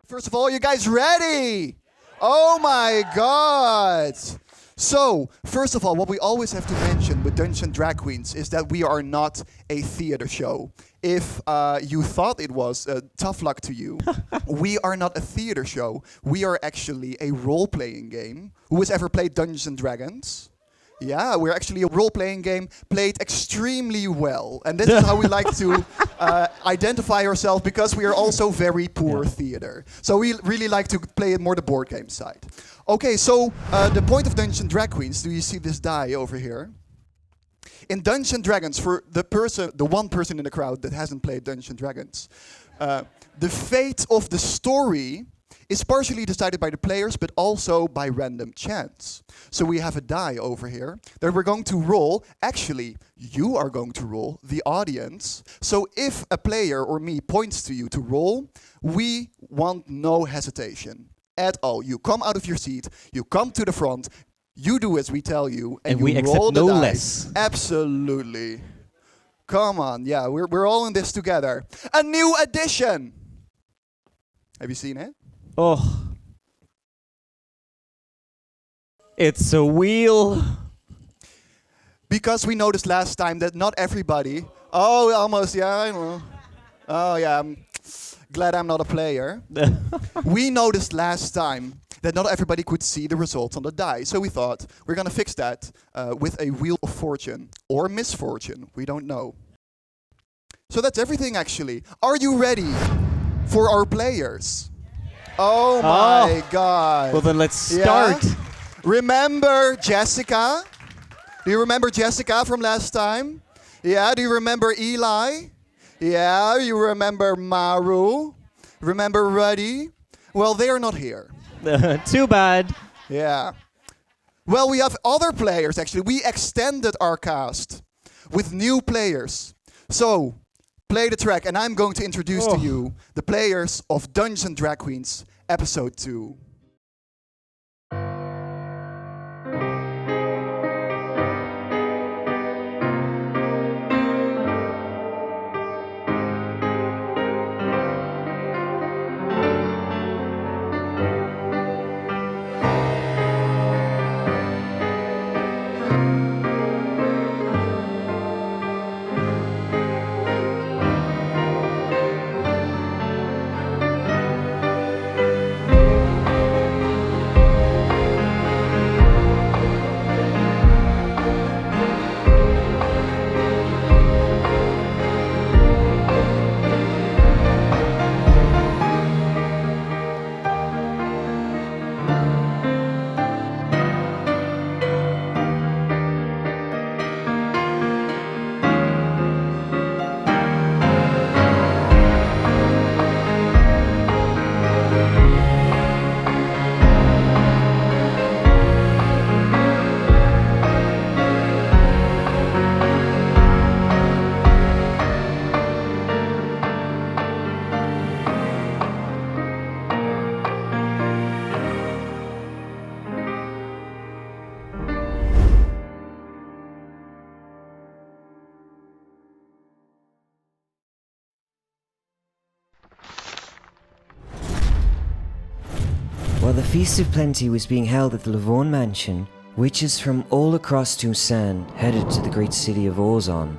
First of all, you guys ready? Oh my god! So, first of all, what we always have to mention with Dungeons & Drag Queens is that we are not a theater show. If you thought it was, tough luck to you. We are not a theater show. We are actually a role-playing game. Who has ever played Dungeons & Dragons? Yeah, we're actually a role-playing game played extremely well. And this is how we like to identify ourselves, because we are also very poor theater. So we really like to play it more the board game side. Okay, so the point of Dungeons & Drag Queens, do you see this die over here? In Dungeons & Dragons, for the one person in the crowd that hasn't played Dungeons & Dragons, the fate of the story is partially decided by the players, but also by random chance. So we have a die over here that we're going to roll. Actually, you are going to roll, the audience. So if a player or me points to you to roll, we want no hesitation at all. You come out of your seat, you come to the front, you do as we tell you, and you we roll accept the no die. less. Absolutely. Come on, yeah, we're all in this together. A new addition. Have you seen it? Oh. It's a wheel. Because we noticed last time that not everybody... Oh, almost, yeah, I know. Oh, yeah, I'm glad I'm not a player. We noticed last time that not everybody could see the results on the die. So we thought, we're going to fix that with a wheel of fortune. Or misfortune, we don't know. So that's everything, actually. Are you ready for our players? Oh my god. Well, then let's start. Yeah? Remember Jessica? Do you remember Jessica from last time? Yeah, do you remember Eli? Yeah, you remember Maru? Remember Ruddy? Well, they are not here. Too bad. Yeah. Well, we have other players, actually. We extended our cast with new players. So, play the track, and I'm going to introduce to you the players of Dungeons & Drag Queens Episode 2. While the Feast of Plenty was being held at the Lavorne Mansion, witches from all across Toussaint headed to the great city of Orzon.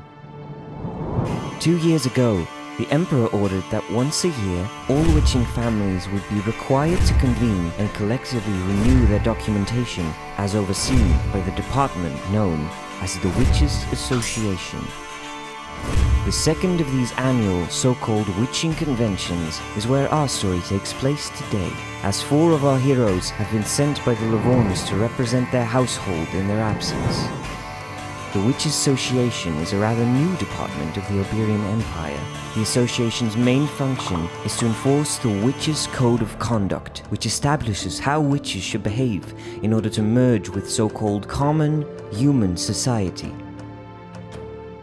2 years ago, the Emperor ordered that once a year, all witching families would be required to convene and collectively renew their documentation, as overseen by the department known as the Witches' Association. The second of these annual so-called witching conventions is where our story takes place today, as 4 of our heroes have been sent by the Lavornes to represent their household in their absence. The Witches' Association is a rather new department of the Iberian Empire. The association's main function is to enforce the Witches' Code of Conduct, which establishes how witches should behave in order to merge with so-called common human society.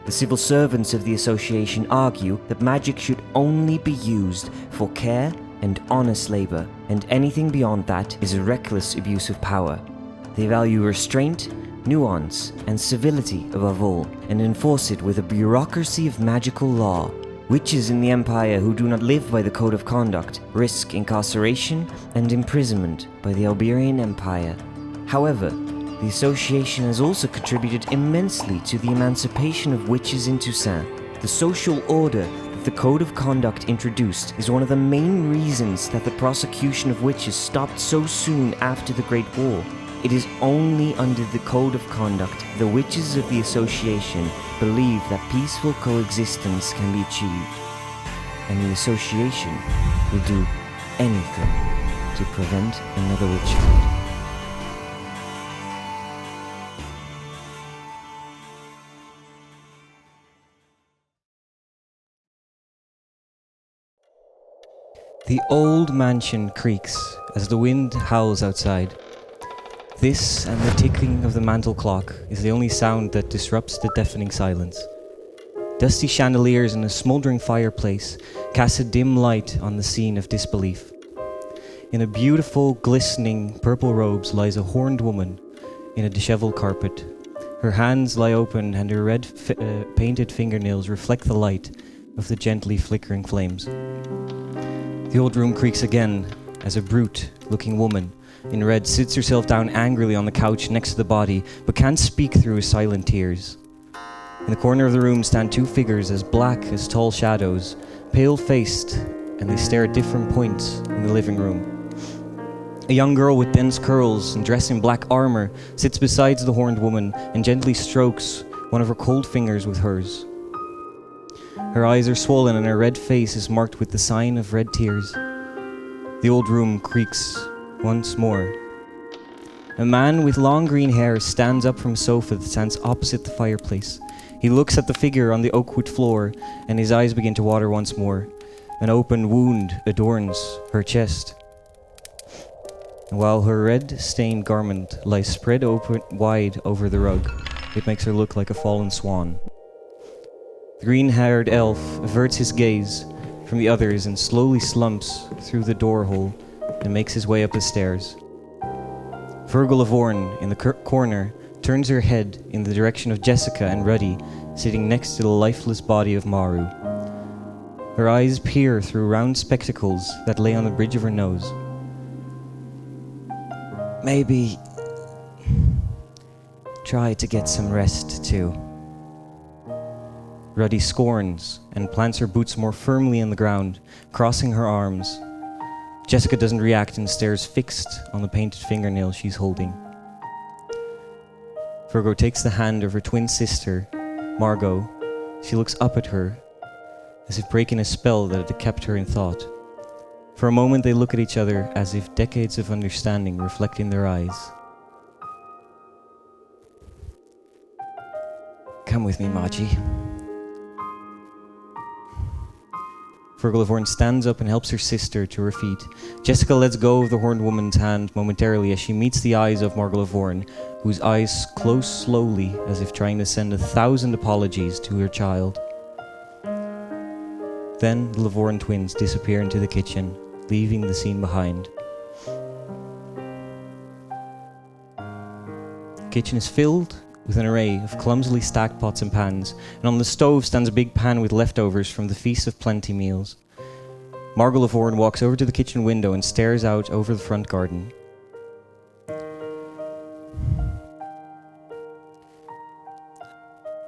The civil servants of the association argue that magic should only be used for care and honest labor, and anything beyond that is a reckless abuse of power. They value restraint, nuance, and civility above all, and enforce it with a bureaucracy of magical law. Witches in the Empire who do not live by the code of conduct risk incarceration and imprisonment by the Iberian Empire. However, the association has also contributed immensely to the emancipation of witches in Toussaint. The social order that the code of conduct introduced is one of the main reasons that the prosecution of witches stopped so soon after the Great War. It is only under the code of conduct the witches of the association believe that peaceful coexistence can be achieved, and the association will do anything to prevent another witch hunt. The old mansion creaks as the wind howls outside. This and the ticking of the mantel clock is the only sound that disrupts the deafening silence. Dusty chandeliers in a smouldering fireplace cast a dim light on the scene of disbelief. In a beautiful, glistening purple robes lies a horned woman in a disheveled carpet. Her hands lie open and her red painted fingernails reflect the light of the gently flickering flames. The old room creaks again as a brute-looking woman in red sits herself down angrily on the couch next to the body, but can't speak through her silent tears. In the corner of the room stand two figures as black as tall shadows, pale-faced, and they stare at different points in the living room. A young girl with dense curls and dressed in black armor sits beside the horned woman and gently strokes one of her cold fingers with hers. Her eyes are swollen and her red face is marked with the sign of red tears. The old room creaks once more. A man with long green hair stands up from a sofa that stands opposite the fireplace. He looks at the figure on the oakwood floor and his eyes begin to water once more. An open wound adorns her chest, while her red-stained garment lies spread open wide over the rug. It makes her look like a fallen swan. The green-haired elf averts his gaze from the others and slowly slumps through the door hole and makes his way up the stairs. Virgil of Orn, in the corner, turns her head in the direction of Jessica and Ruddy, sitting next to the lifeless body of Maru. Her eyes peer through round spectacles that lay on the bridge of her nose. Maybe try to get some rest, too. Ruddy scorns and plants her boots more firmly in the ground, crossing her arms. Jessica doesn't react and stares fixed on the painted fingernail she's holding. Virgo takes the hand of her twin sister, Margot. She looks up at her, as if breaking a spell that had kept her in thought. For a moment they look at each other as if decades of understanding reflect in their eyes. Come with me, Margie. Virgil of Horn stands up and helps her sister to her feet. Jessica lets go of the horned woman's hand momentarily as she meets the eyes of Margot of Horn, whose eyes close slowly as if trying to send 1,000 apologies to her child. Then the Lavorn twins disappear into the kitchen, leaving the scene behind. The kitchen is filled with an array of clumsily stacked pots and pans, and on the stove stands a big pan with leftovers from the Feast of Plenty meals. Margot Lavorn walks over to the kitchen window and stares out over the front garden.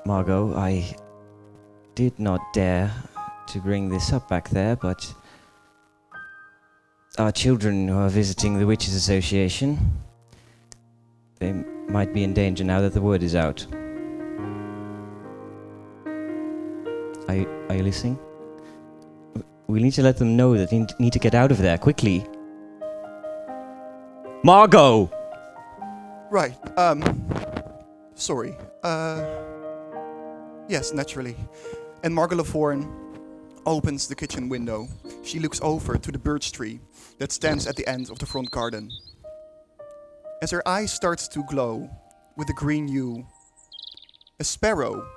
Margot, I did not dare to bring this up back there, but our children who are visiting the Witches Association, they might be in danger now that the word is out. Are you listening? We need to let them know that they need to get out of there, quickly. Margot! Right, sorry. Yes, naturally. And Margot Lavorn opens the kitchen window. She looks over to the birch tree that stands at the end of the front garden. As her eye starts to glow with a green hue, a sparrow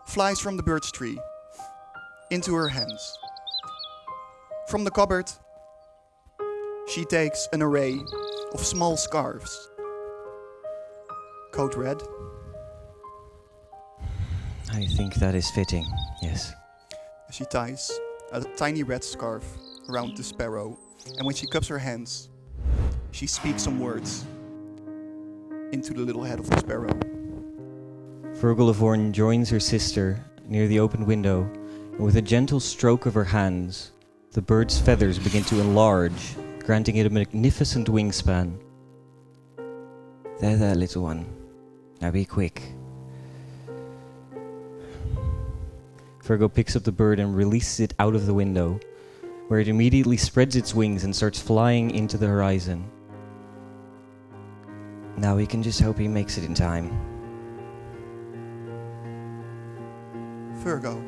flies from the birch tree into her hands. From the cupboard, she takes an array of small scarves. Code red. I think that is fitting, yes. She ties a tiny red scarf around the sparrow, and when she cups her hands, she speaks some words into the little head of the sparrow. Fergal joins her sister near the open window, and with a gentle stroke of her hands, the bird's feathers begin to enlarge, granting it a magnificent wingspan. There, little one. Now be quick. Fergal picks up the bird and releases it out of the window, where it immediately spreads its wings and starts flying into the horizon. Now we can just hope he makes it in time. Virgo,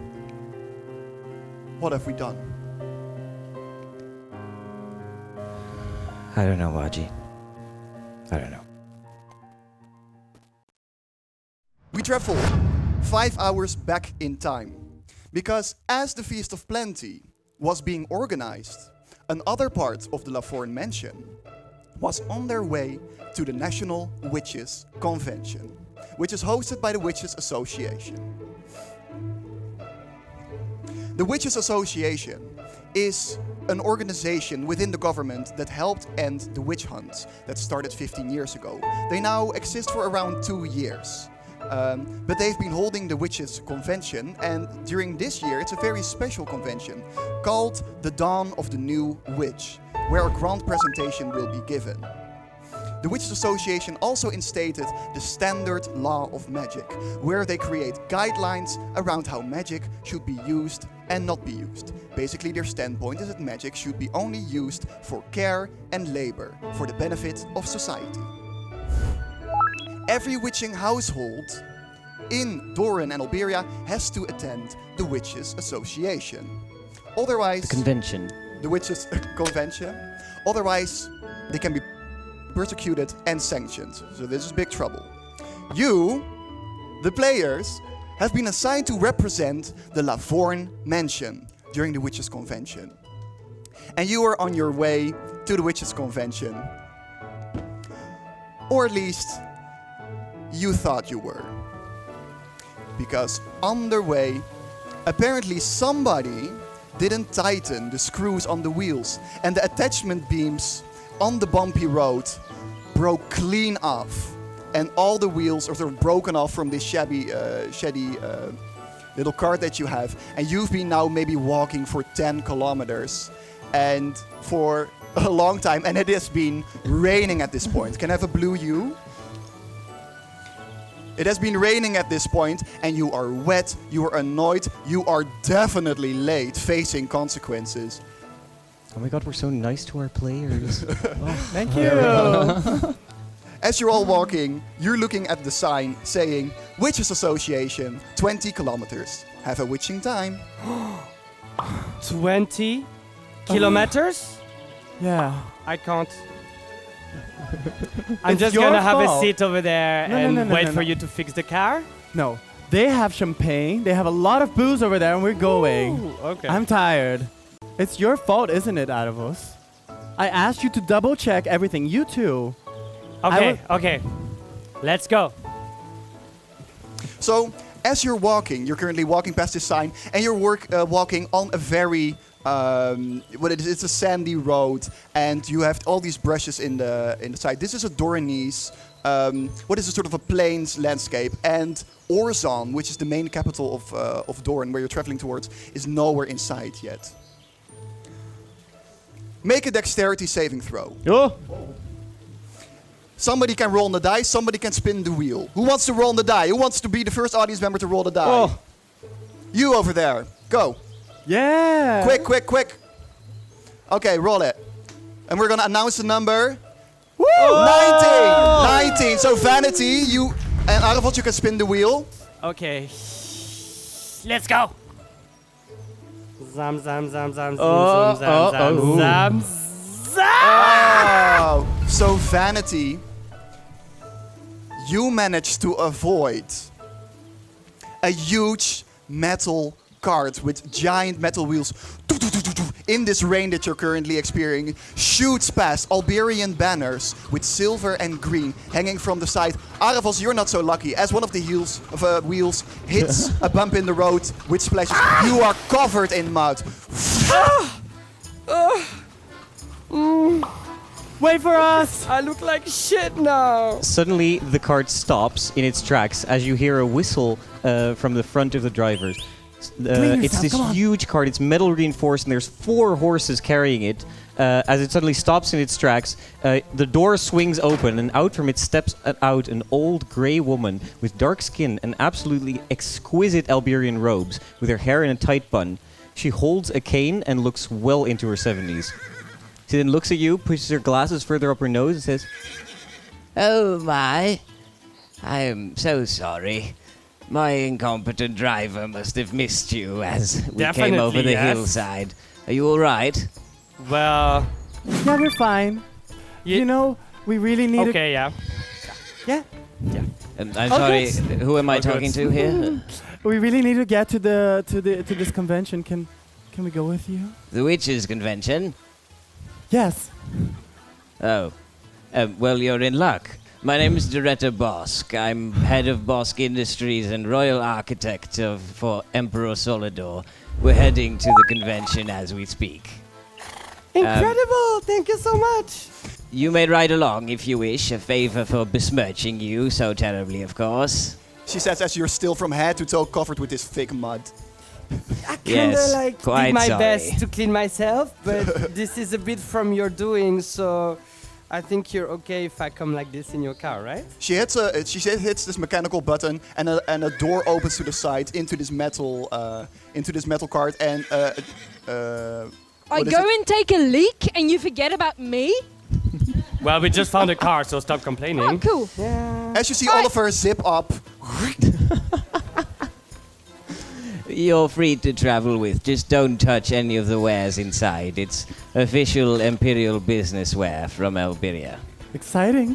what have we done? I don't know, Waji. I don't know. We travel 5 hours back in time, because as the Feast of Plenty was being organized, another part of the Laforne Mansion was on their way to the National Witches Convention, which is hosted by the Witches Association. The Witches Association is an organization within the government that helped end the witch hunt that started 15 years ago. They now exist for around 2 years. But they've been holding the Witches Convention, and during this year it's a very special convention called the Dawn of the New Witch, where a grand presentation will be given. The Witches Association also instated the Standard Law of Magic, where they create guidelines around how magic should be used and not be used. Basically, their standpoint is that magic should be only used for care and labor, for the benefit of society. Every witching household in Doran and Alberia has to attend the Witches Association. Otherwise, The convention. the Witches Convention. Otherwise, they can be persecuted and sanctioned. So this is big trouble. You, the players, have been assigned to represent the Laforne Mansion during the Witches Convention. And you are on your way to the Witches Convention. Or at least, you thought you were. Because on their way, apparently somebody didn't tighten the screws on the wheels, and the attachment beams on the bumpy road broke clean off, and all the wheels are sort of broken off from this shabby little cart that you have, and you've been now maybe walking for 10 kilometers and for a long time, and it has been raining at this point. Can I have a blue U? It has been raining at this point, and you are wet, you are annoyed, you are definitely late, facing consequences. Oh my god, we're so nice to our players. Thank you. As you're all walking, you're looking at the sign saying, Witches Association, 20 kilometers. Have a witching time. 20 kilometers? Yeah. I can't. I'm It's just your gonna have a fault. seat over there No, and no, no, wait no, for no. you to fix the car. No. They have champagne. They have a lot of booze over there, and we're going. Ooh, okay. I'm tired. It's your fault, isn't it, Aaravos? I asked you to double check everything. You too. Okay, okay. Let's go. So, as you're walking, you're currently walking past this sign, and you're walking on a very, it's a sandy road, and you have all these brushes in the side. This is a Doranese, what is a sort of a plains landscape, and Orzon, which is the main capital of Doran, where you're traveling towards, is nowhere in sight yet. Make a dexterity saving throw. Oh. Somebody can roll on the dice, somebody can spin the wheel. Who wants to roll on the die? Who wants to be the first audience member to roll the die? Oh. You over there. Go. Yeah. Quick, quick, quick. Okay, roll it. And we're gonna announce the number. Woo! 19! 19. So Vanity, you and Aaravos, you can spin the wheel. Okay. Let's go. Zam zam zam zam Oh, zam zam zam oh, zam zam. Oh. So Vanity, you managed to avoid a huge metal cart with giant metal wheels in this rain that you're currently experiencing, shoots past Iberian banners with silver and green hanging from the side. Aaravos, you're not so lucky, as one of the wheels hits a bump in the road, which splashes. You are covered in mud. Wait for us! I look like shit now. Suddenly, the cart stops in its tracks as you hear a whistle from the front of the drivers. It's this huge cart. It's metal reinforced, and there's 4 horses carrying it. As it suddenly stops in its tracks, the door swings open, and out from it steps out an old grey woman with dark skin and absolutely exquisite Iberian robes, with her hair in a tight bun. She holds a cane and looks well into her 70s. She then looks at you, pushes her glasses further up her nose, and says, Oh my. I am so sorry. My incompetent driver must have missed you as we came over Definitely, the yes. hillside. Are you alright? Well, Yeah, we're fine. You know, we really need okay, yeah. Yeah. I'm Oh, sorry, good. who am I Oh, talking good. to here? We really need to get to this convention. Can we go with you? The Witches Convention? Yes. Oh. Well, you're in luck. My name is Loretta Bosque. I'm head of Bosque Industries and royal architect for Emperor Solidor. We're heading to the convention as we speak. Incredible! Thank you so much. You may ride along if you wish, a favor for besmirching you so terribly, of course. She says as you're still from head to toe covered with this thick mud. I kinda Yes, like quite did my sorry. best to clean myself, but this is a bit from your doing, so I think you're okay if I come like this in your car, right? She hits this mechanical button, and a door opens to the side into this metal cart, and I what is go it? and take a leak and you forget about me? Well, we just found a car, so stop complaining. Oh, cool. Yeah. As you see Oliver zip up. You're free to travel with. Just don't touch any of the wares inside. It's official imperial business wear from Elbiria. Exciting.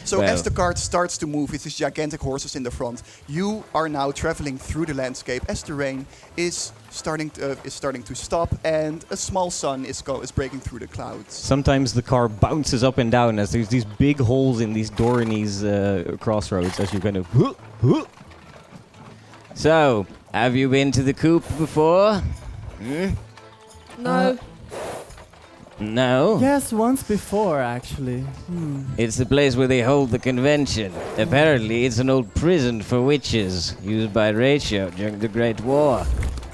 So Well. as the cart starts to move with these gigantic horses in the front, you are now traveling through the landscape as the rain is starting to stop, and a small sun is breaking through the clouds. sometimes the car bounces up and down as there's these big holes in these door in these crossroads as you kind of... So, have you been to the coupe before? No. No? Yes, once before actually. It's the place where they hold the convention. Apparently, it's an old prison for witches used by Ratio during the Great War.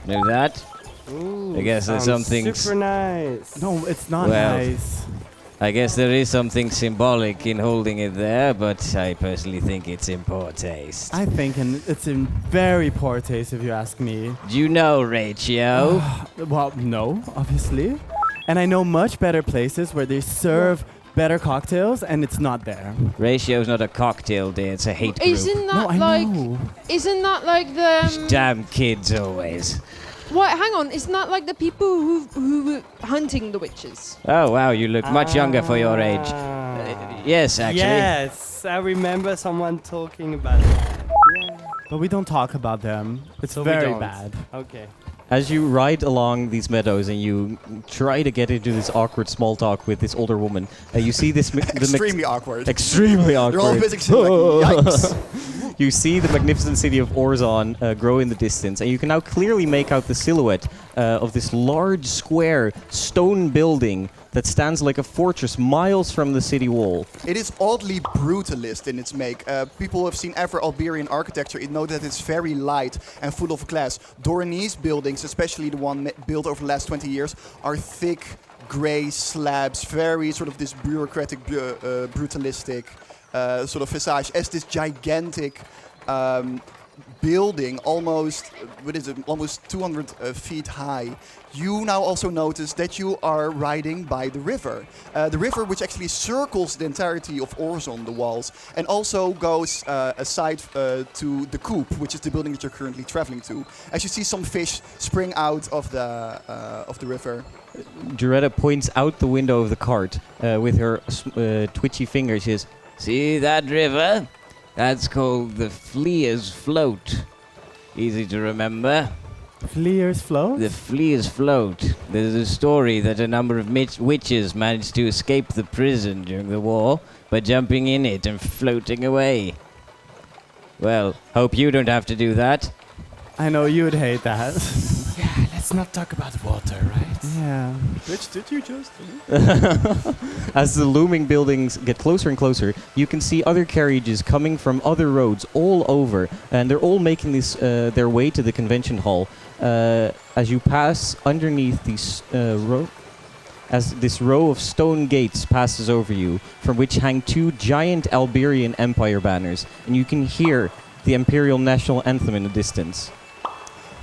Know that? Ooh, I guess there's sounds something super nice. No, it's not Well. nice. I guess there is something symbolic in holding it there, but I personally think it's in poor taste. I think it's in very poor taste if you ask me. Do you know Ratio? Well, no, obviously. And I know much better places where they serve better cocktails, and it's not there. Ratio's not a cocktail day, it's a hate group. Isn't that No, I like? know. Isn't that like the? Damn kids always. What? Hang on. Isn't that like the people who were hunting the witches? Oh wow, you look much younger for your age. Yes, actually. Yes, I remember someone talking about that. Yeah. But we don't talk about them. It's So we very don't. bad. Okay. As you ride along these meadows and you try to get into this awkward small talk with this older woman, you see this... Extremely awkward. Extremely awkward. You're all basically like, yikes. You see the magnificent city of Orzon grow in the distance, and you can now clearly make out the silhouette of this large square stone building that stands like a fortress miles from the city wall. It is oddly brutalist in its make. People who have seen ever Iberian architecture know that it's very light and full of glass. Doranese buildings, especially the one built over the last 20 years, are thick grey slabs, very sort of this bureaucratic, brutalistic sort of visage, as this gigantic building, almost 200 feet high. You now also notice that you are riding by the river which actually circles the entirety of Orzon, the walls, and also goes aside to the coupe, which is the building that you're currently traveling to. As you see some fish spring out of the river. Loretta points out the window of the cart with her twitchy fingers. She says, See that river? That's called the Fleer's Float. Easy to remember. Fleer's float? The Fleer's Float. There's a story that a number of witches managed to escape the prison during the war by jumping in it and floating away. Well, hope you don't have to do that. I know you would hate that. Yeah, let's not talk about water, right? Yeah. Which did you just? As the looming buildings get closer and closer, you can see other carriages coming from other roads all over, and they're all making this their way to the convention hall. As you pass underneath these as this row of stone gates passes over you, from which hang 2 giant Iberian Empire banners, and you can hear the Imperial National Anthem in the distance.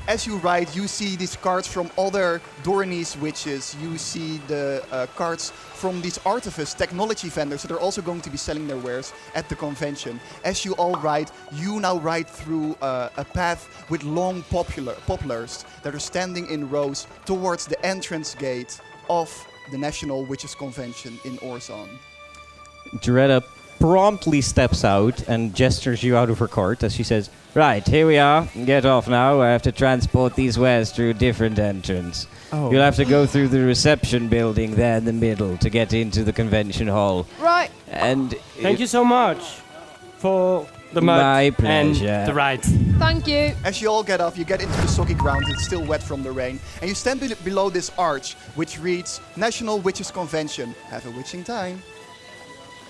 As you ride, you see these carts from other Dornese witches. You see the carts from these artifice technology vendors that are also going to be selling their wares at the convention. As you all ride, you now ride through a path with long poplars that are standing in rows towards the entrance gate of the National Witches Convention in Orzon. Loretta promptly steps out and gestures you out of her cart as she says, Right, here we are. Get off now. I have to transport these wares through a different entrance. Oh. You'll have to go through the reception building there in the middle to get into the convention hall. Right. And Thank you so much for the mud My pleasure. and the ride. Thank you. As you all get off, you get into the soggy ground. It's still wet from the rain. And you stand below this arch, which reads, National Witches Convention. Have a witching time.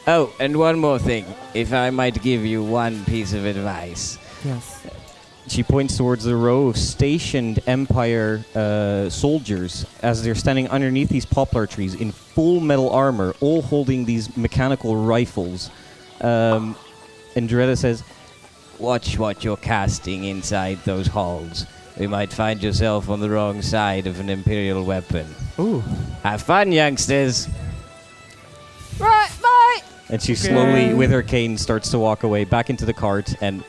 Oh, and one more thing. If I might give you one piece of advice. Yes. She points towards the row of stationed Empire soldiers as they're standing underneath these poplar trees in full metal armor, all holding these mechanical rifles. And Loretta says, Watch what you're casting inside those halls. You might find yourself on the wrong side of an Imperial weapon. Ooh. Have fun, youngsters. Right, bye. and she slowly, with her cane, starts to walk away back into the cart and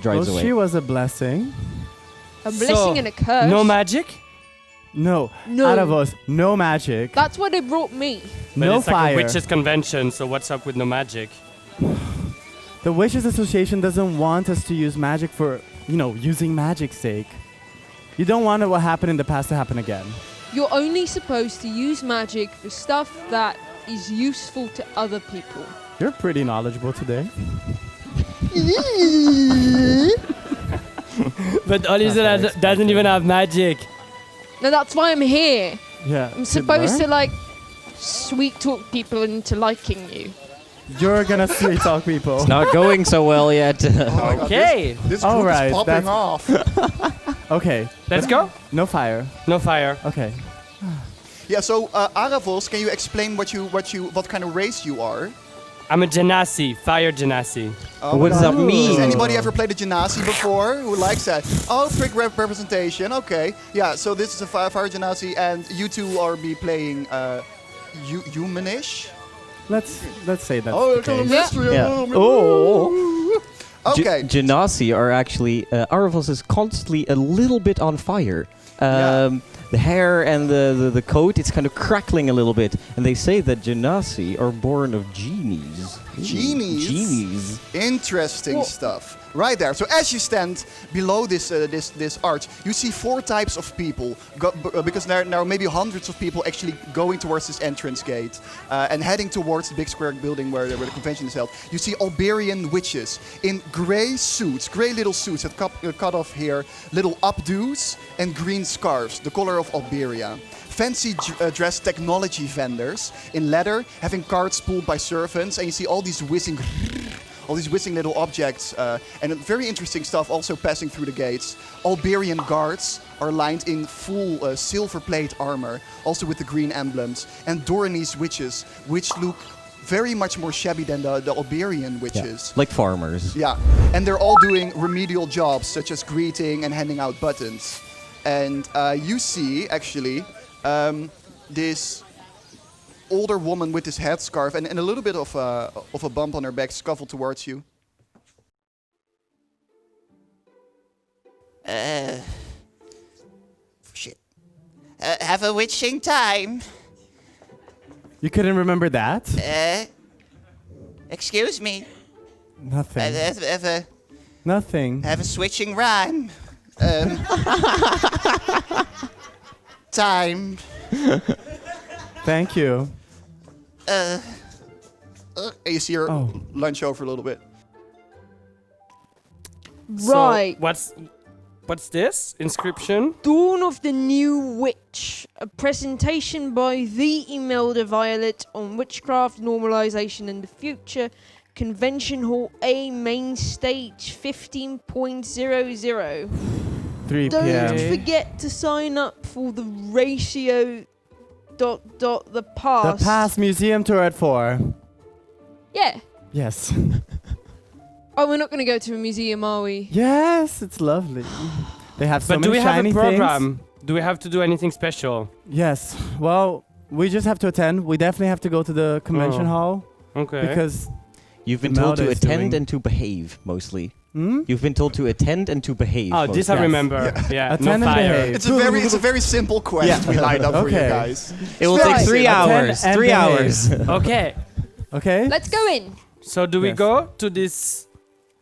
drives Well, away. she was a blessing. A blessing and a curse. No magic? No. No. Aaravos, no magic. That's what they brought me. But No it's fire. like a witches convention, so what's up with no magic? The Witches Association doesn't want us to use magic for, using magic's sake. You don't want what happened in the past to happen again. You're only supposed to use magic for stuff that is useful to other people. You're pretty knowledgeable today. But Olisa doesn't even have magic. Now that's why I'm here. Yeah. I'm supposed to sweet talk people into liking you. You're gonna sweet talk people. It's not going so well yet. Oh my God, Okay, this All group right, is popping that's- off. Okay. let's go. No fire. No fire. Okay. Yeah, so Aaravos, can you explain what kind of race you are? I'm a genasi, fire genasi. Oh What my does that God. mean? Has anybody ever played a Genasi before? Who likes that? Oh, trick representation. Okay. Yeah, so this is a fire Genasi, and you two are be playing humanish. Let's say that's Oh, the it's a case. mystery. Yeah. Oh. Okay. Genasi are actually, Aaravos is constantly a little bit on fire. Yeah. The hair and the coat, it's kind of crackling a little bit. And they say that Genasi are born of genies. Ooh, Genies? Genies. Interesting Well- stuff. Right there. So as you stand below this arch, you see 4 types of people, because there are maybe hundreds of people actually going towards this entrance gate and heading towards the big square building where the convention is held. You see Iberian witches in gray suits, gray little suits that cut off here, little updos and green scarves, the color of Iberia. Fancy dressed technology vendors in leather, having carts pulled by servants, and you see all these whizzing little objects, and very interesting stuff also passing through the gates. Iberian guards are lined in full silver plate armor, also with the green emblems, and Dornese witches, which look very much more shabby than the Iberian witches. Like farmers. Yeah, and they're all doing remedial jobs such as greeting and handing out buttons. And you see, actually, this older woman with this headscarf and a little bit of a bump on her back scuffle towards you. Shit. Have a witching time. You couldn't remember that? Excuse me. Nothing. Have Nothing. a switching rhyme. time. Thank you. And you see her Oh. lunch over a little bit. Right. So what's this? Inscription? Dawn of the New Witch. A presentation by the Imelda Violet on witchcraft normalization in the future. Convention Hall A, main stage 15.00. 3 Don't p.m. forget to sign up for the ratio ... the past. The past museum tour at 4. Yeah. Yes. Oh, we're not going to go to a museum, are we? Yes, it's lovely. They have so But do many we have shiny a things. program? Do we have to do anything special? Yes. Well, we just have to attend. We definitely have to go to the convention Oh. hall Okay. because. You've been told to Imelda is attend doing- and to behave, mostly. Hmm? You've been told to attend and to behave. Oh, this I Yes. remember. Yeah. Attend No and fire. behave. It's a very simple quest we lined up for you Okay. guys. It will Right. take 3 Attend hours. and 3 behave. hours. Okay. Okay? Let's go in. So do we Yes. go to this?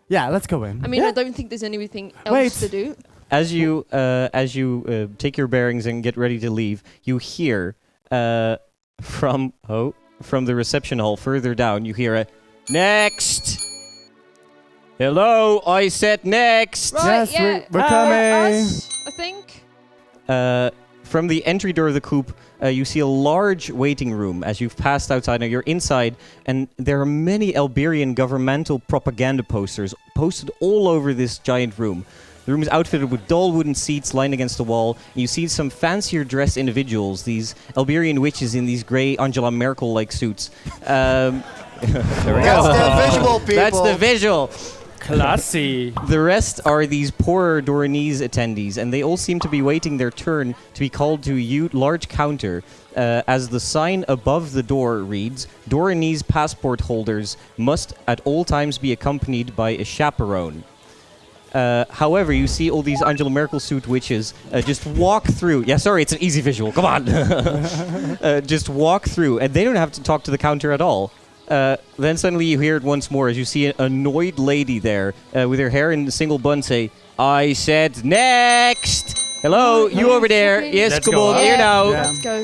Yeah, let's go in. I mean, Yeah. I don't think there's anything else Wait. to do. As you take your bearings and get ready to leave, you hear from the reception hall further down. You hear a next. Hello, I said next. Right, Yes, yeah. we're coming. Us, I think. From the entry door of the coupe, you see a large waiting room as you've passed outside. Now you're inside, and there are many Iberian governmental propaganda posters posted all over this giant room. The room is outfitted with dull wooden seats lined against the wall. And you see some fancier dressed individuals, these Iberian witches in these grey Angela Merkel-like suits. There we That's go. the visual, people. That's the visual. Classy. The rest are these poorer Doranese attendees, and they all seem to be waiting their turn to be called to a large counter, as the sign above the door reads, Doranese passport holders must at all times be accompanied by a chaperone. However, you see all these Angela Merkel suit witches just walk through. Yeah, sorry, it's an easy visual. Come on. Just walk through, and they don't have to talk to the counter at all. Then suddenly you hear it once more as you see an annoyed lady there with her hair in a single bun say, I said next! Hello, you over there. Okay. Yes, Let's come go on, up. here now. Yeah. Let's go.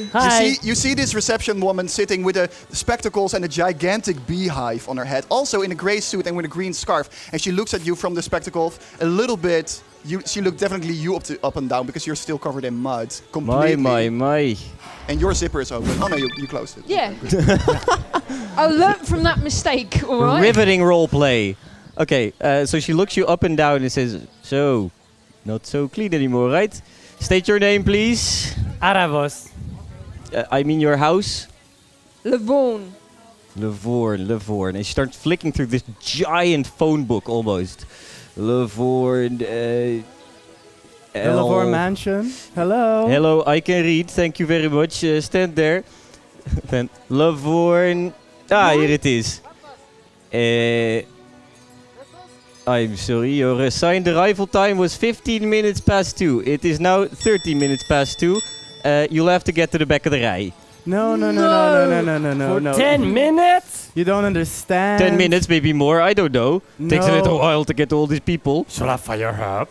You see this reception woman sitting with the spectacles and a gigantic beehive on her head, also in a grey suit and with a green scarf. And she looks at you from the spectacles a little bit. She looked definitely you up and down because you're still covered in mud. Completely. My. And your zipper is open. Oh no, you closed it. Yeah. I learnt from that mistake, all right? Riveting role play. Okay, so she looks you up and down and says, so, not so clean anymore, right? State your name, please. Aaravos. I mean your house. Lavon. Levorn. And she starts flicking through this giant phone book almost. Levorn. The Lavore Mansion. Hello. Hello, I can read. Thank you very much. Stand there. Then Levorn. Here it is. I'm sorry, your assigned arrival time was 15 minutes past 2. It is now 30 minutes past 2. You'll have to get to the back of the rij. No. For 10 minutes? You don't understand. 10 minutes, maybe more, I don't know. Takes a No. little while to get to all these people. Shall I fire her up?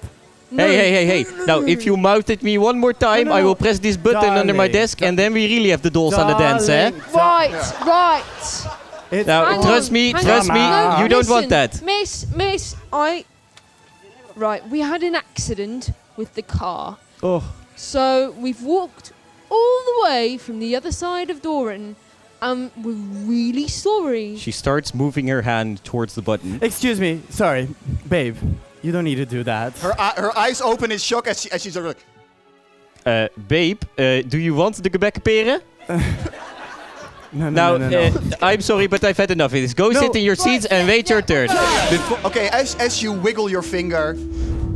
No. Hey. Now, if you mouthed at me one more time, No. I will press this button under my Darling. desk, and then we really have the dolls on the dance, eh? Right. It's Now, Hang trust on, me, hang trust on. me, No, you don't listen, want that. Miss, Right, we had an accident with the car. Oh, So we've walked all the way from the other side of Doran. We're really sorry. She starts moving her hand towards the button. excuse me. Sorry, babe. You don't need to do that. Her eyes open in shock as she's sort of like, Babe, do you want the gebekkenperen? No. Now, I'm sorry, but I've had enough of this. Go No. sit in your seats and wait your turn. okay, as you wiggle your finger,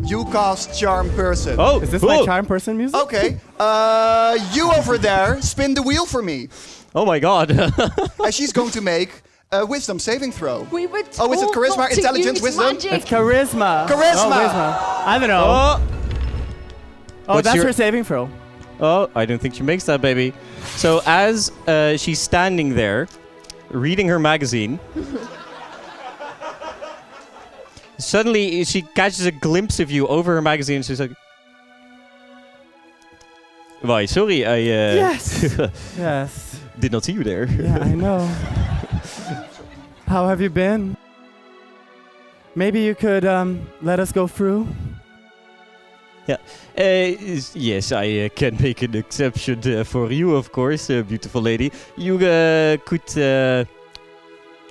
you cast Charm Person. Oh, Is this my charm person music? Okay, you over there, spin the wheel for me. Oh my god. And she's going to make a wisdom saving throw. We were Oh, is it told charisma, not to intelligence, use wisdom? magic. It's charisma. Charisma. Oh, wisdom. I don't know. Oh, Oh, What's that's your- her saving throw. I don't think she makes that, baby. So as she's standing there, reading her magazine, suddenly she catches a glimpse of you over her magazine. And she's like, Why, sorry, I Yes. Yes. did not see you there. Yeah, I know. How have you been? Maybe you could let us go through? Yes, I can make an exception for you, of course, beautiful lady. You could,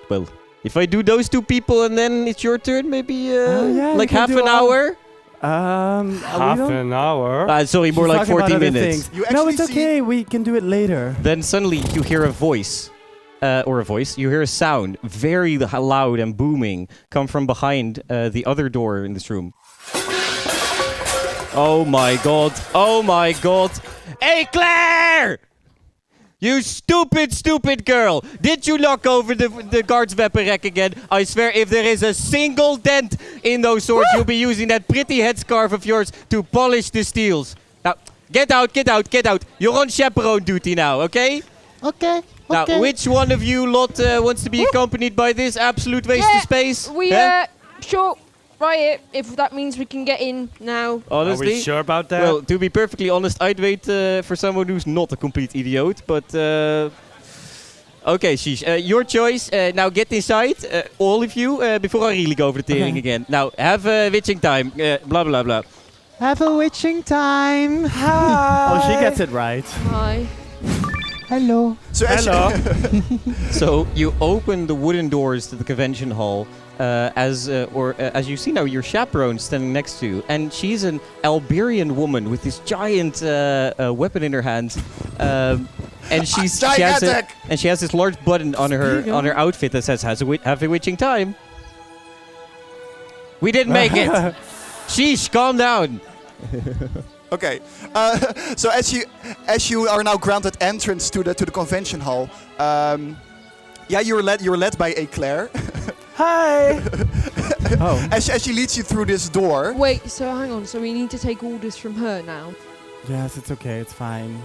well, if I do those two people and then it's your turn, maybe yeah, like you can half do an all- hour? Half an hour. Sorry, more She's like talking about 40 other minutes. things. You No, actually it's okay. We can do it later. Then suddenly you hear a voice, you hear a sound, very loud and booming, come from behind the other door in this room. Oh my god, oh my god. Eclaire! You stupid girl! Did you knock over the guard's weapon rack again? I swear if there is a single dent in those swords, you'll be using that pretty headscarf of yours to polish the steels. Now, get out. You're on chaperone duty now, okay? Okay. Now, which one of you lot wants to be accompanied by this absolute waste of space? We Huh? sure, right. If that means we can get in now. Honestly? Are we sure about that? Well, to be perfectly honest, I'd wait for someone who's not a complete idiot, but... okay, Sheesh, your choice. Now get inside, all of you, before I really go over the tearing again. Now, have a witching time, blah blah blah. Have a witching time. Oh, she gets it right. Hi. Hello. So as So you open the wooden doors to the convention hall, as you see now, your chaperone standing next to you, and she's an Iberian woman with this giant weapon in her hand, and she has this large button on her outfit that says "Have a witching time." We didn't make it. Sheesh, calm down. Okay, so as you are now granted entrance to the convention hall, you're led by Eclaire. Hi. Oh. As she leads you through this door. Wait, so hang on. So we need to take orders from her now. Yes, it's okay. It's fine.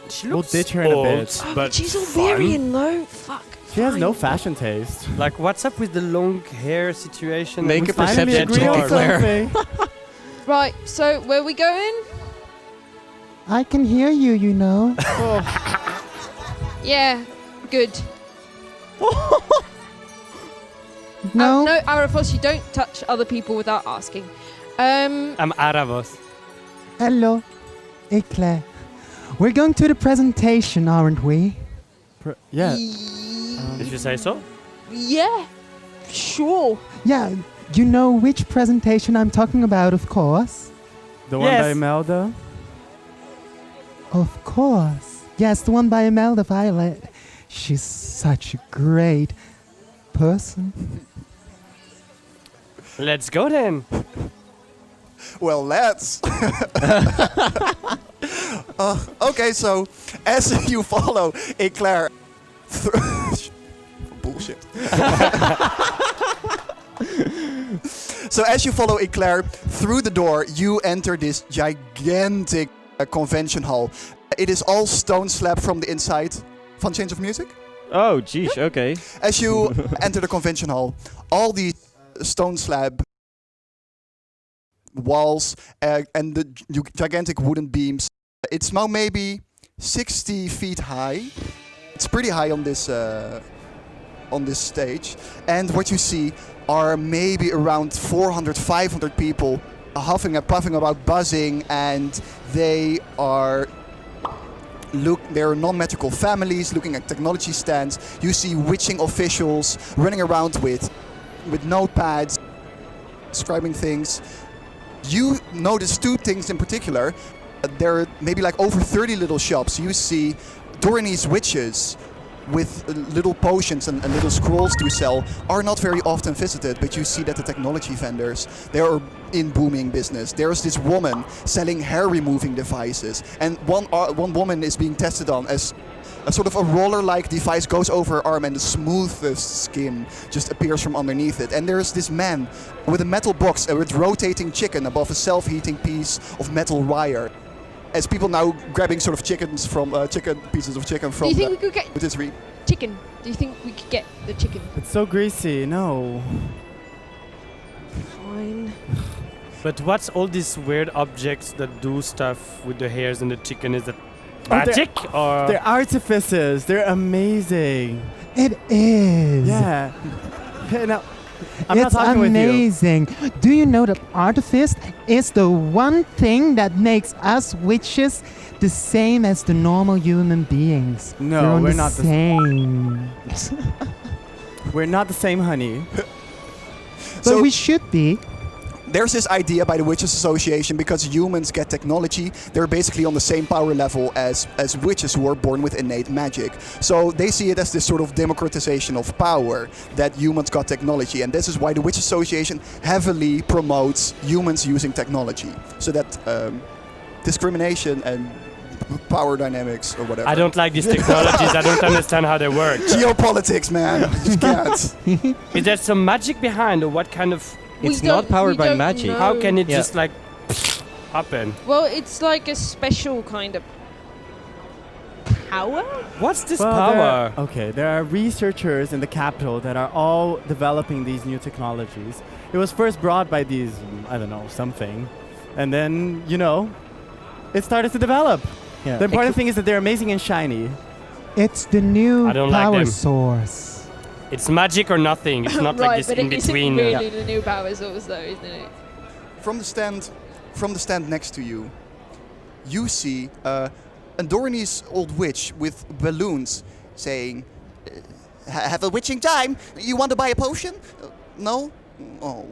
She We'll looks ditch her in a old, bit. Oh, but she's fun. Iberian though. Fuck. She has no Fine. fashion taste. Like, what's up with the long hair situation? Make We a finally perception agree check, on Eclaire. something. Right. So where we going? I can hear you, you know. Yeah. Good. No? No, Aaravos, you don't touch other people without asking. I'm Aaravos. Hello, Eclaire. We're going to the presentation, aren't we? Yeah. Did you say so? Yeah. Sure. Yeah, you know which presentation I'm talking about, of course. The one Yes. by Imelda. Of course. Yes, the one by Imelda Violet. She's such a great person. Let's go then. Well, let's. Okay, so as you follow Eclaire bullshit. So as you follow Eclaire through the door, you enter this gigantic convention hall. It is all stone slab from the inside. Fun change of music? Oh, geez, okay. As you enter the convention hall, all the stone slab walls and the gigantic wooden beams. It's now maybe 60 feet high. It's pretty high on this stage. And what you see are maybe around 400, 500 people huffing and puffing about, buzzing, and they're non-magical families looking at technology stands. You see witching officials running around with notepads, describing things. You notice two things in particular. There are maybe like over 30 little shops. You see Dorney's witches with little potions and little scrolls to sell are not very often visited, but you see that the technology vendors, they are in booming business. There's this woman selling hair removing devices, and one woman is being tested on as a sort of a roller-like device goes over her arm and the smoothest skin just appears from underneath it. And there's this man with a metal box with rotating chicken above a self-heating piece of metal wire. As people now grabbing sort of pieces of chicken from. Do you think we could get with this chicken? Do you think we could get the chicken? It's so greasy. No. Fine. But what's all these weird objects that do stuff with the hairs and the chicken? Is that magic or They're artifices. They're amazing. It is. Yeah. Now, I'm not It's talking with you. amazing. Do you know that artifice is the one thing that makes us witches the same as the normal human beings? No, We're on we're the not the same. We're not the same, honey. But So- we should be. There's this idea by the Witches Association, because humans get technology, they're basically on the same power level as witches who are born with innate magic. So they see it as this sort of democratization of power, that humans got technology. And this is why the Witches Association heavily promotes humans using technology. So that discrimination and power dynamics or whatever. I don't like these technologies. I don't understand how they work. Geopolitics, man. You can't. Is there some magic behind, or what kind of? It's not powered by magic. How can it Yeah. just like happen? Well, it's like a special kind of power. What's this Well, power? there are researchers in the capital that are all developing these new technologies. It was first brought by these, I don't know, something. And then, it started to develop. Yeah. The important thing is that they're amazing and shiny. It's the new I don't like power them. source. It's magic or nothing. It's not like this but in it isn't between. really the new power source, though, isn't it? From the stand next to you, you see a Dorney's old witch with balloons saying, Have a witching time. You want to buy a potion? No? Oh.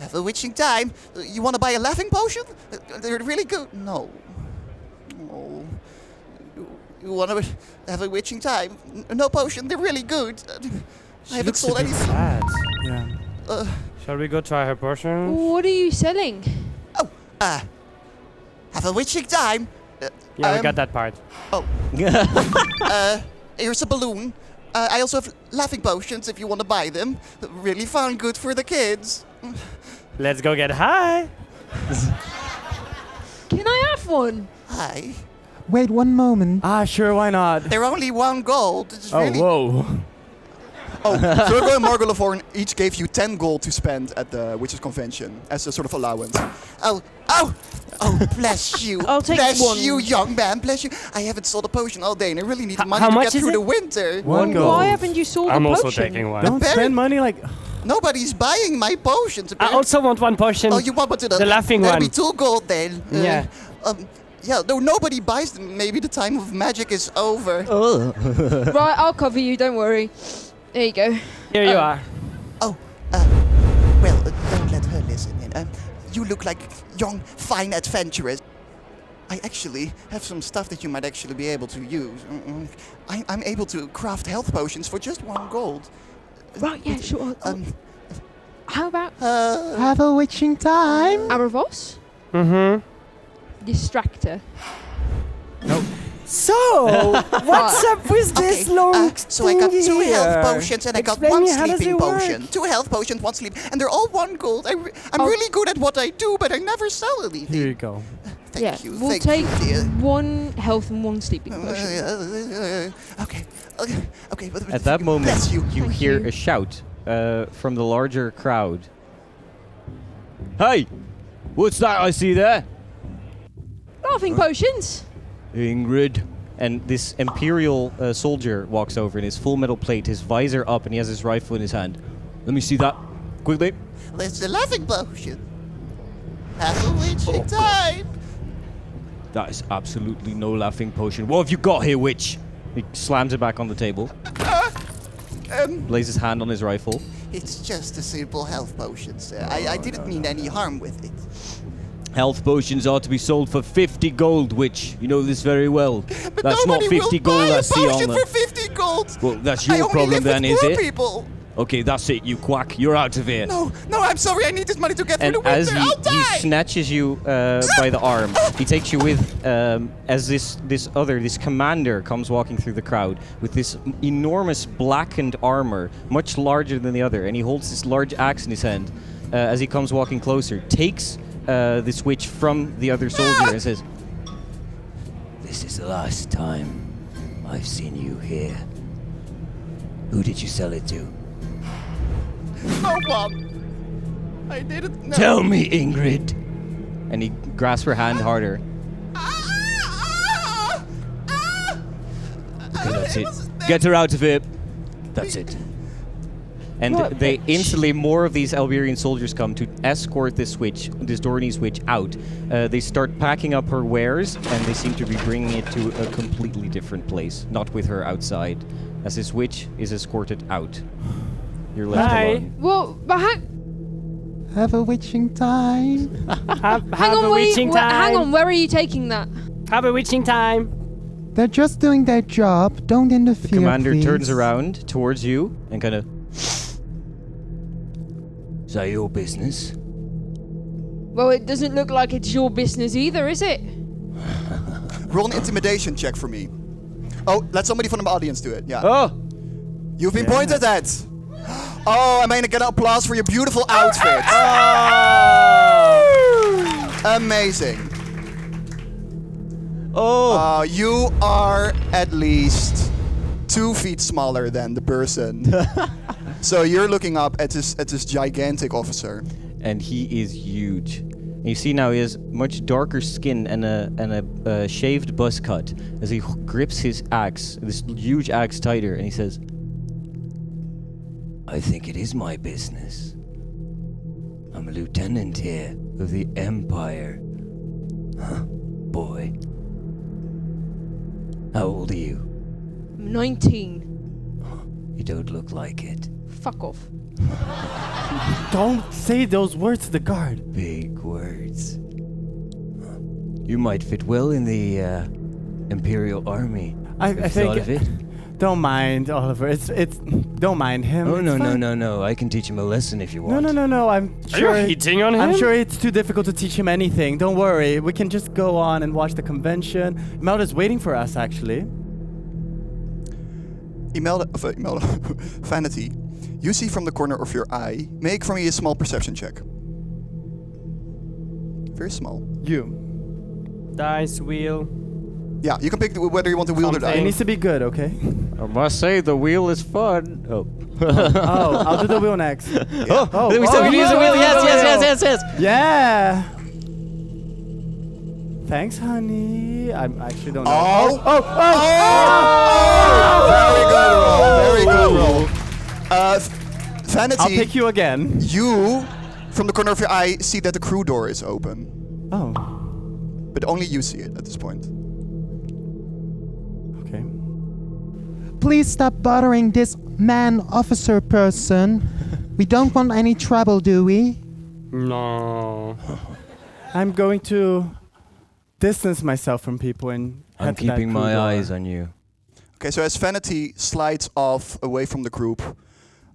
Have a witching time. You want to buy a laughing potion? They're really good. No. Oh. You want to have a witching time? No potion. They're really good. I haven't looks a sold bit anything. sad. Yeah. Shall we go try her potion? What are you selling? Have a witching time. Yeah, we got that part. Here's a balloon. I also have laughing potions if you want to buy them. Really fun, good for the kids. Let's go get high. Can I have one? Hi. Wait 1 moment. Sure, why not? They're only 1 gold. It's Oh, really whoa. Virgo and Margot Lavorne each gave you 10 gold to spend at the Witches Convention as a sort of allowance. Oh, bless you. I'll take bless one. you, young man. Bless you. I haven't sold a potion all day and I really need the money how to much get is through it? the winter. One gold. Why haven't you sold I'm the also potion? taking one. Don't spend money like... Nobody's buying my potions. I apparently. also want one potion. Oh, you want one to the laughing that'll one. be 2 gold then. Yeah. Yeah, no, nobody buys them. Maybe the time of magic is over. Right, I'll cover you. Don't worry. There you go. Here you are. Well, don't let her listen in. You look like young, fine adventurers. I actually have some stuff that you might actually be able to use. I'm able to craft health potions for just 1 gold. Right, yeah, sure. How about Have a witching time. Aaravos? Mm-hmm. Distractor. So, what's up with this long So I got 2 here? health potions and I got Explain 1 me, how does sleeping it work? potion. 2 health potions, 1 sleep, and they're all 1 gold. I'm really good at what I do, but I never sell anything. Here you go. Thank you. We'll Thank take you, dear. 1 health and 1 sleeping potion. Okay. But At that moment, bless you. you Thank hear you. a shout from the larger crowd. Hey! What's that I see there? Laughing potions. Ingrid. And this Imperial soldier walks over in his full metal plate, his visor up, and he has his rifle in his hand. Let me see that. Quickly. It's the laughing potion. Have a witching time. That is absolutely no laughing potion. What have you got here, witch? He slams it back on the table. Lays his hand on his rifle. It's just a simple health potion, sir. I didn't mean any harm with it. Health potions are to be sold for 50 gold, witch. You know this very well. But That's not nobody 50 will gold buy I a see on potion the... for 50 gold. Well, that's I your only problem live then, with is poor it? people. Okay, that's it, you quack. You're out of here. No, I'm sorry. I need this money to get And through the as winter. he I'll die. snatches you by the arm, he takes you with, as this commander comes walking through the crowd with this enormous blackened armor, much larger than the other, and he holds this large axe in his hand as he comes walking closer, takes this witch from the other soldier and says, This is the last time I've seen you here. Who did you sell it to? No one. I didn't know. Tell me, Ingrid. and he grasps her hand harder. That's it. Get her out of here. That's it. And they instantly, more of these Iberian soldiers come to escort this Dornish witch out. They start packing up her wares, and they seem to be bringing it to a completely different place, not with her outside, as this witch is escorted out. You're left alone. Well, but Have a witching time. Have hang on, a witching time. hang on, where are you taking that? Have a witching time. They're just doing their job. Don't interfere, The commander please. turns around towards you and kind of... Is that your business? Well, it doesn't look like it's your business either, is it? Roll an intimidation check for me. Oh, let somebody from the audience do it. Yeah. Oh! You've been pointed at. Oh, I mean, get an applause for your beautiful outfit. Amazing. Oh! You are at least 2 feet smaller than the person. So you're looking up at this gigantic officer. And he is huge. And you see now he has much darker skin and a shaved buzz cut as he grips his axe, this huge axe tighter, and he says, I think it is my business. I'm a lieutenant here of the Empire. Huh, boy. How old are you? 19. You don't look like it. Fuck off. Don't say those words to the guard. Big words. You might fit well in the Imperial Army. I Have you think. thought of it? Don't mind Oliver. It's. Don't mind him. Oh It's no, fine. no! I can teach him a lesson if you want. No. I'm sure. Are you hitting on him? I'm sure it's too difficult to teach him anything. Don't worry. We can just go on and watch the convention. Imelda's waiting for us, actually. Vanity, you see from the corner of your eye. Make for me a small perception check. Very small. You. Dice wheel. Yeah, you can pick whether you want to wield the It die. needs to be good, okay? I must say, the wheel is fun. Oh. Oh, I'll do the wheel next. Oh, we still can use the wheel. Yes. Yeah. Thanks, honey. I actually don't know. Oh! Very good roll. Vanity, I'll pick you again. you, from the corner of your eye, see that the crew door is open. Oh, But only you see it at this point. okay. Please stop bothering this man officer person. We don't want any trouble, do we? No. I'm going to distance myself from people and I'm head to that keeping crew my door. eyes on you. Okay, so as Vanity slides off away from the group,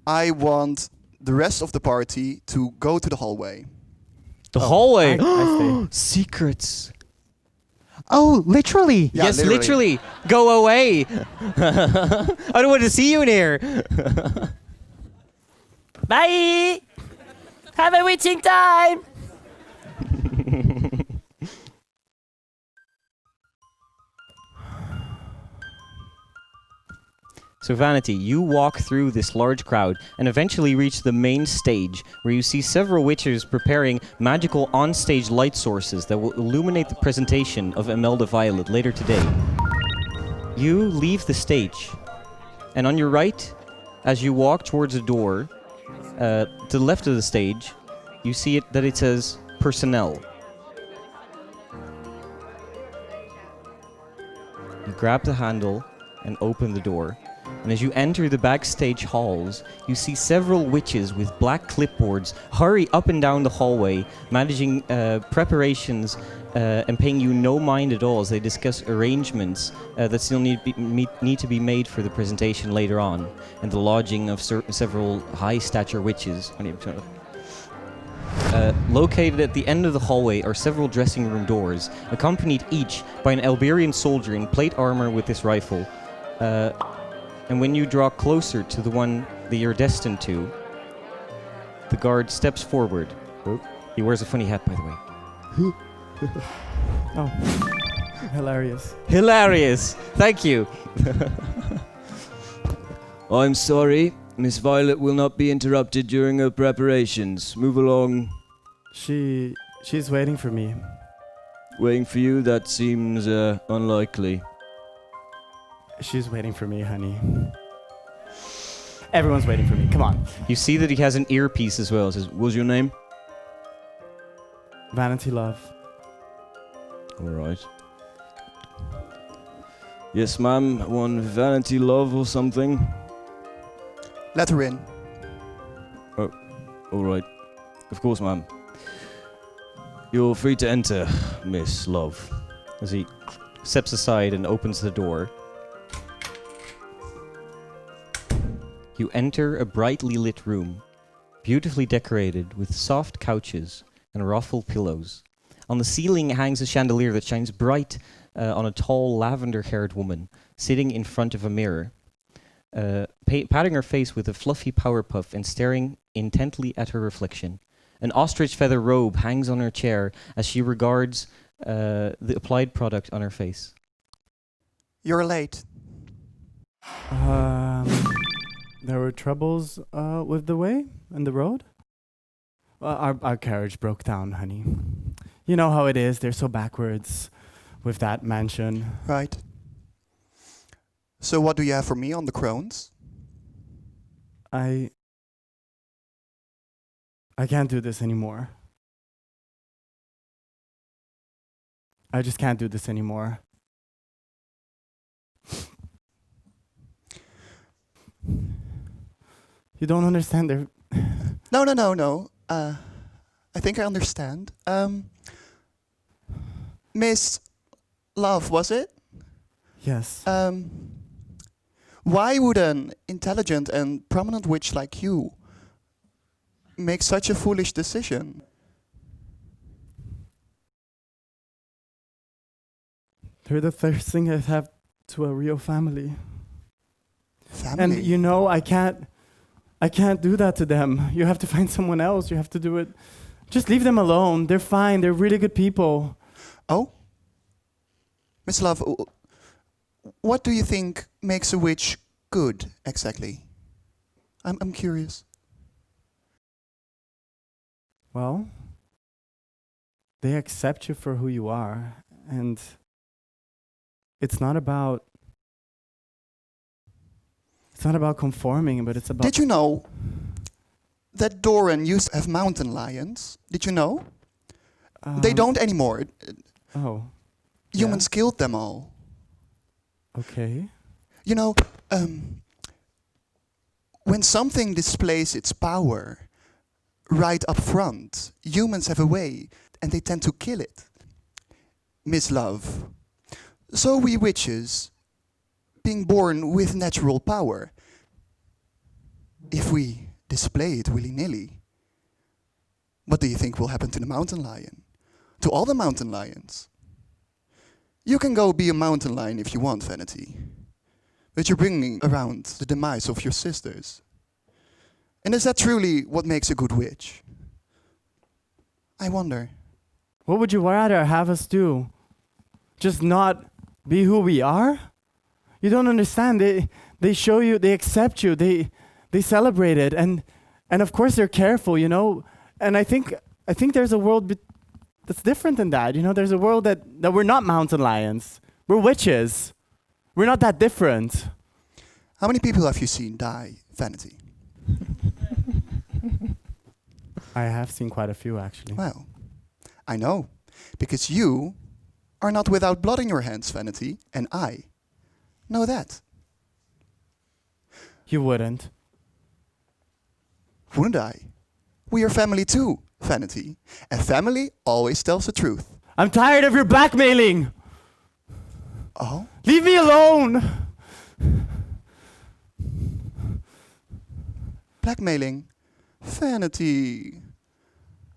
I want the rest of the party to go to the hallway. The hallway. I stay. Secrets. Oh, literally. Yeah, Yes, literally. Go away. I don't want to see you in here. Bye. Have a witching time. So Vanity, you walk through this large crowd and eventually reach the main stage, where you see several witchers preparing magical on-stage light sources that will illuminate the presentation of Imelda Violet later today. You leave the stage, and on your right, as you walk towards the door, to the left of the stage, you see that it says personnel. You grab the handle and open the door. And as you enter the backstage halls, you see several witches with black clipboards hurry up and down the hallway, managing preparations and paying you no mind at all as they discuss arrangements that still need to be made for the presentation later on, and the lodging of several high-stature witches. Located at the end of the hallway are several dressing room doors, accompanied each by an Iberian soldier in plate armor with his rifle. And when you draw closer to the one that you're destined to, the guard steps forward. Oh, he wears a funny hat, by the way. Oh, hilarious. Hilarious! Thank you! I'm sorry. Miss Violet will not be interrupted during her preparations. Move along. She's waiting for me. Waiting for you? That seems unlikely. She's waiting for me, honey. Everyone's waiting for me. Come on. You see that he has an earpiece as well. It says, "What's your name?" Vanity, love. All right. Yes, ma'am. One Vanity Love or something. Let her in. All right. Of course, ma'am. You're free to enter, Miss Love. As he steps aside and opens the door. You enter a brightly lit room, beautifully decorated with soft couches and ruffled pillows. On the ceiling hangs a chandelier that shines bright on a tall, lavender-haired woman sitting in front of a mirror, patting her face with a fluffy power puff and staring intently at her reflection. An ostrich feather robe hangs on her chair as she regards the applied product on her face. You're late. There were troubles with the way and the road. Our carriage broke down, honey. You know how it is. They're so backwards with that mansion. Right. So what do you have for me on the crones? I can't do this anymore. I just can't do this anymore. You don't understand. No. I think I understand. Miss Love, was it? Yes. Why would an intelligent and prominent witch like you make such a foolish decision? They're the first thing I have to a real family. Family? And you know, I can't do that to them. You have to find someone else. You have to do it. Just leave them alone. They're fine. They're really good people. Oh? Miss Love, what do you think makes a witch good, exactly? I'm curious. Well, they accept you for who you are. And it's not about conforming, but it's about... Did you know that Doran used to have mountain lions? Did you know? They don't anymore. Oh. Humans killed them all. Okay. You know, when something displays its power right up front, humans have a way, and they tend to kill it. Miss Love. So we witches, being born with natural power, if we display it willy-nilly, what do you think will happen to the mountain lion? To all the mountain lions? You can go be a mountain lion if you want, Vanity. But you're bringing around the demise of your sisters. And is that truly what makes a good witch? I wonder. What would you rather have us do? Just not be who we are? You don't understand. They show you, they accept you, they celebrate it, and of course they're careful, you know. And I think there's a world that's different than that. You know, there's a world that we're not mountain lions. We're witches. We're not that different. How many people have you seen die, Vanity? I have seen quite a few, actually. Well, I know, because you are not without blood in your hands, Vanity, and I know that. You wouldn't. Wouldn't I? We are family too, Vanity, and family always tells the truth. I'm tired of your blackmailing. Oh? Leave me alone. Blackmailing? Vanity,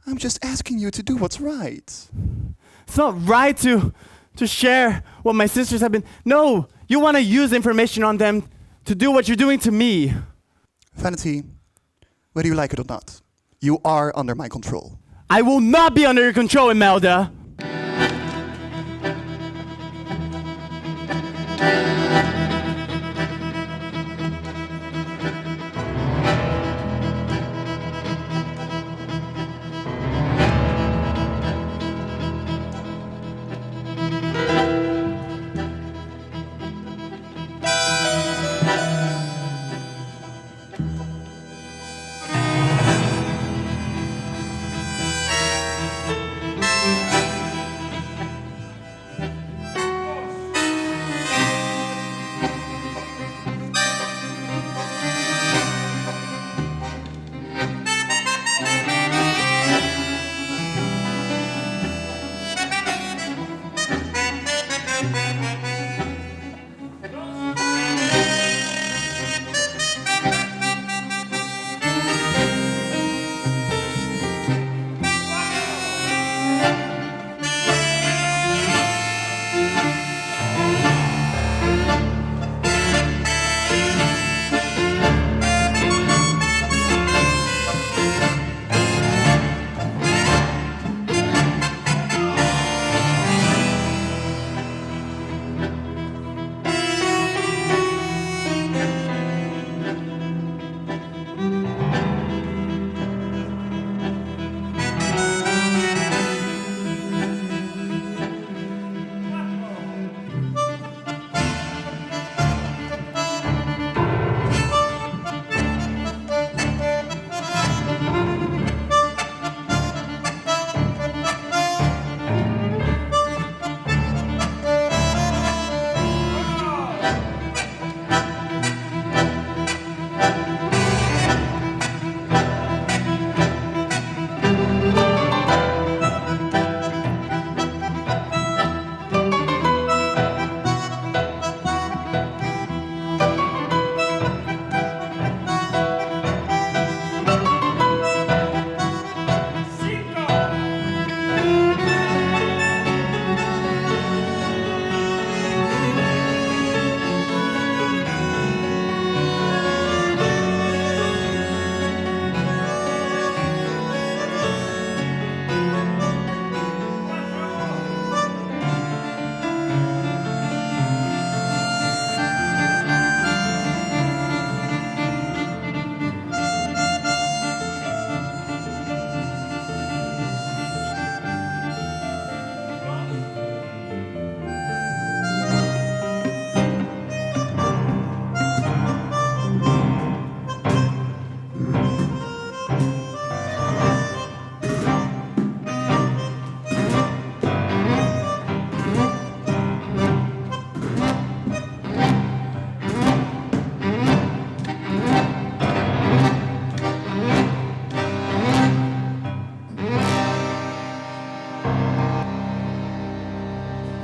I'm just asking you to do what's right. It's not right to share what my sisters have been. No, you want to use information on them to do what you're doing to me. Vanity, whether you like it or not, you are under my control. I will not be under your control, Imelda.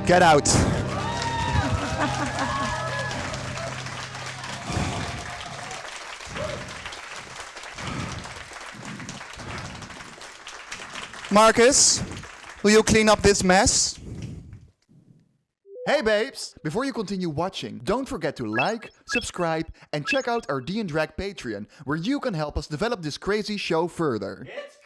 Get out. Marcus, will you clean up this mess? Hey babes! Before you continue watching, don't forget to like, subscribe, and check out our D&Drag Patreon, where you can help us develop this crazy show further. It's